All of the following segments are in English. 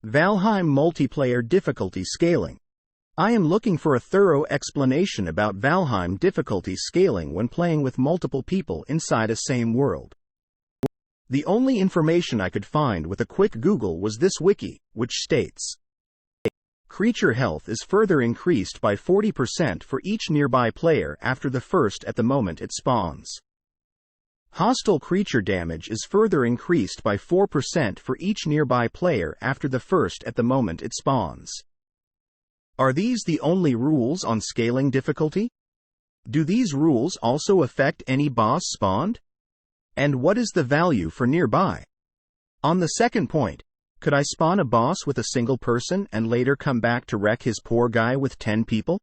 Valheim multiplayer difficulty scaling. I am looking for a thorough explanation about Valheim difficulty scaling when playing with multiple people inside a same world. The only information I could find with a quick Google was this wiki, which states, creature health is further increased by 40% for each nearby player after the first at the moment it spawns. Hostile creature damage is further increased by 4% for each nearby player after the first at the moment it spawns. Are these the only rules on scaling difficulty? Do these rules also affect any boss spawned? And what is the value for nearby? On the second point, could I spawn a boss with a single person and later come back to wreck his poor guy with 10 people?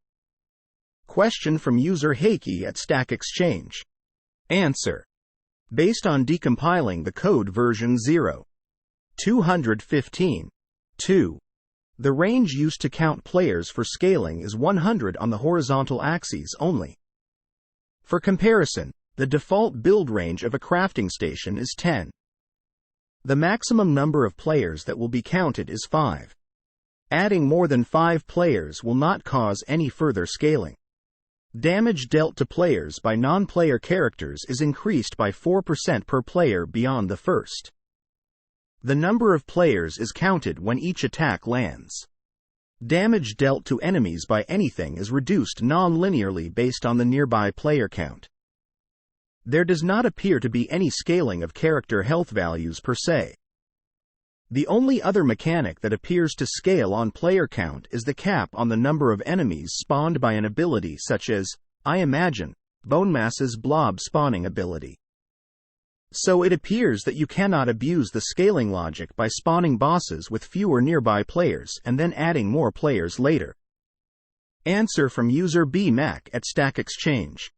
Question from user Heiki at Stack Exchange. Answer. Based on decompiling the code version 0.215.2. The range used to count players for scaling is 100 on the horizontal axes only. For comparison, the default build range of a crafting station is 10. The maximum number of players that will be counted is 5. Adding more than 5 players will not cause any further scaling. Damage dealt to players by non-player characters is increased by 4% per player beyond the first. The number of players is counted when each attack lands. Damage dealt to enemies by anything is reduced non-linearly based on the nearby player count. There does not appear to be any scaling of character health values per se. The only other mechanic that appears to scale on player count is the cap on the number of enemies spawned by an ability such as, I imagine, Bonemass's blob spawning ability. So it appears that you cannot abuse the scaling logic by spawning bosses with fewer nearby players and then adding more players later. Answer from user B Mac at Stack Exchange.